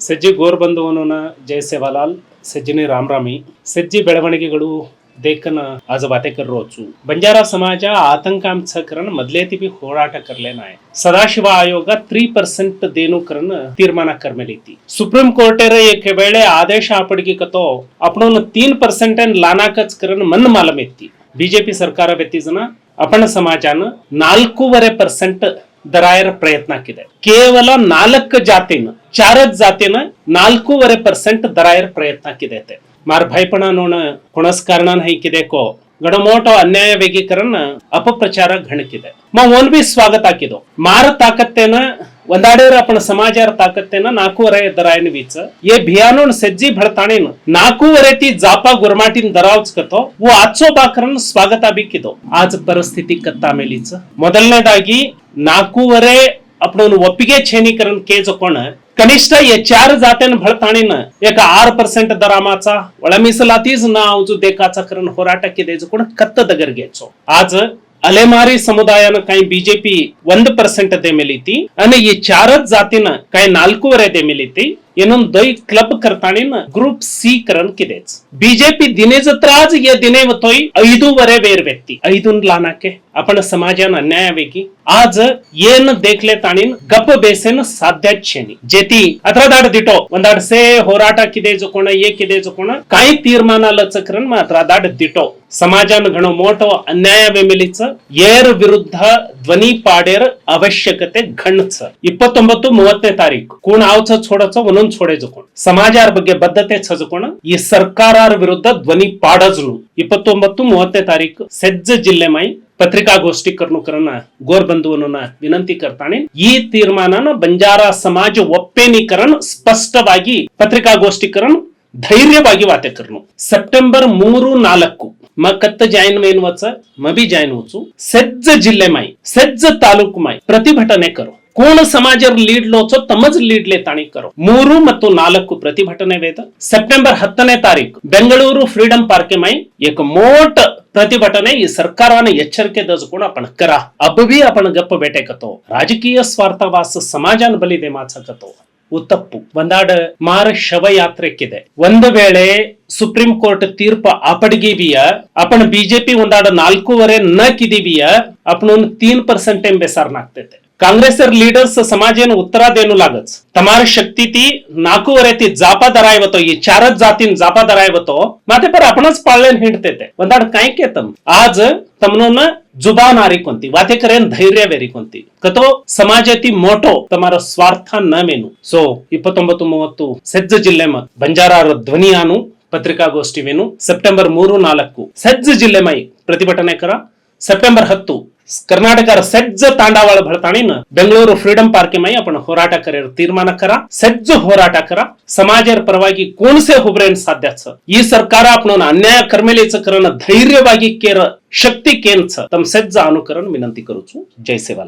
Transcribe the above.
ಸಜ್ಜಿ ಗೋರ್ಬಂಧುವನ ಜಯ ಸೇವಾಲಾಲ್ ಸಜ್ಜಿನಿ ರಾಮರಾಮಿ सज्जी ಬೆಳವಣಿಗೆಗಳು देखन आज बातें कर रोचू बंजारा समाज आतंकांच करण मदलेती भी होराट करलेना आहे सदाशिव आयोग 3% देनु करण तीर्माना करमेलीती सुप्रीम कोर्ट रे एक वेळे आदेश आपडगी कतो आपण 3% लानाकच करण मन मालमेती बीजेपी सरकार व्यतीजन आपण समाजान 4.5% दरायर प्रयत्न ಹಾಕಿದೆ ಕೇವಲ 4 ಜಾತಿನ 4 ಜಾತಿನ 4.5% दरायर प्रयत्न ಹಾಕಿದೆ मार भयपणा नोण कोणस कारणान हैकिदे को गडमोटो अन्याय वेगीकरण अपप्रचार घणकिदे मा ओन भी स्वागत हाकिदो मार ताकत्तेन ಒಂದಾಡೇರ आपण समाजार ताकत्तेन 4.5 दरायन वीच ये भियानोन सज्जी भळताणेन 4.5 ती जापा गुरमाटीन दरावच कतो वो आजचो बाकरन स्वागत बिकिदो आज परिस्थिती कत्ता मेलीच ಮೊದಲನೇದಾಗಿ 4.5 आपण ಒಪ್ಪಿಗೆ छेनीकरण केज कोण कनिष्ठ या 4 जात्यान भळताणीन एक 8% दरामाचा ಒಳ ಮೀಸಲಾತೀಸ್ ನಾವು जो देकाचा करण होराಟ किदेज कोण कत्त दगरगेचो आज अलेमारी समुदायान काही बीजेपी 1% दे मेलीती आणि ಈ 4 जातीन काही 4.5 दे मेलीती ಏನೊಂದು ದೈ ಕ್ಲಬ್ करताणीन ग्रुप सी करण किदेच बीजेपी दिनेज त्राज या दिने वतोय 5.5 वेर व्यक्ती 5 लानाके आपण समाजान अन्याय वेगी आज येन देखले ताणीन गप बेसेन साध्याच छेनी जेती अत्रादाड दिटो ಒಂದಾड से होराटा किदेज कोण ये किदेज कोण काही तीर्मानाला चक्रण मात्रादाड दिटो समाजान घणो मोठो अन्याय वेमेलीच येर विरुद्ध ध्वनी पाडेर आवश्यकते घणच 29-30 तारीख कोण आवच छोडच म्हणून छोडेज कोण समाजार ಬಗ್ಗೆ ಬದ್ಧತೆ छजकोण ಈ ಸರ್ಕಾರಾರ ವಿರುದ್ಧ ಧ್ವನಿ ಪಾಡಜಲು 29-30 तारीख सज्ज जिल्ह्यामाई पत्रिकागोष्ठी करणं गोरबंधुवनना विनंती करताने ಈ ತೀರ್ಮಾನನ ಬಂಜಾರಾ ಸಮಾಜ ಒಪ್ಪೇನೀಕರಣ ಸ್ಪಷ್ಟವಾಗಿ ಪತ್ರಿಕಾಗೋಷ್ಠೀಕರಣ धैर्यವಾಗಿ वाते करणं सप्टेंबर 3-4 मकत्त जाईन मेनवच मबी जाईन वचू सज्ज जिल्ह्यामाई सज्ज तालुकुमाई प्रतिभटने करो कोण समाजर लीड लोचो तमज लीड लेताणी करो 3 ಮತ್ತು 4 ಪ್ರತಿಭಟನೆ ವೇದ ಸೆಪ್ಟೆಂಬರ್ 10ನೇ ತಾರೀಕು ಬೆಂಗಳೂರು ಫ್ರೀಡಂ पार्क माई एक मोठ प्रतिभटने ಈ ಸರ್ಕಾರನ ಎಚ್ಚರಿಕೆ ದಜಕೋಣ आपण करा अब भी आपण गप्प बेटे कतो राजकीय स्वार्थवास समाजान बलिदे माचकतो ಉತ್ತಪ್ಪು ಒಂದಾಡ ಮಾರ ಶವಯಾತ್ರೆಕ್ಕಿದೆ ಒಂದು ವೇಳೆ ಸುಪ್ರೀಂ ಕೋರ್ಟ್ ತೀರ್ಪು आपडगिविय आपण बीजेपी ಒಂದಾಡ 4.5 न किदिविय आपण 3% बेसार नागते काँग्रेसर लीडर्स समाजेन उत्तरा देनु लागच तमार शक्ती ती 4.5 ती जापा दरायवतो ಈ 4 जातीन जापा दरायवतो माते पर आपणच पाळलेन हिंडते ಒಂದಾಡ काय केतम आज तमनोन जुबान आरी कोणती वाते करेन धैर्य वेरी कोणती कतो समाजाती मोठो तमारा स्वार्थ न मेनु सो 29-30 सज्ज जिल्ह्याम ಬಂಜಾರಾರ ಧ್ವನಿಯಾನು ಪತ್ರಿಕಾಗೋಷ್ಠಿ ವೇನು ಸೆಪ್ಟೆಂಬರ್ 3-4 ಸಜ್ಜ जिल्ह्यामाई प्रतिभटने करा सप्टेंबर 10 कर्नाटक सज्ज तांडावाळ भळताणीन बेंगळूರು फ्रीडम पार्क माई आपण होराटा करेर तीर्मान करा सज्ज होराटा करा समाजर परवागी कोणसे हुबरेन साध्याच ಈ ಸರ್ಕಾರ आपण अन्याय कर्मेलेच करण धैर्यವಾಗಿ केर शक्ती केनच तम सज्ज अनुकरण विनंती करूचू जय सेवालाल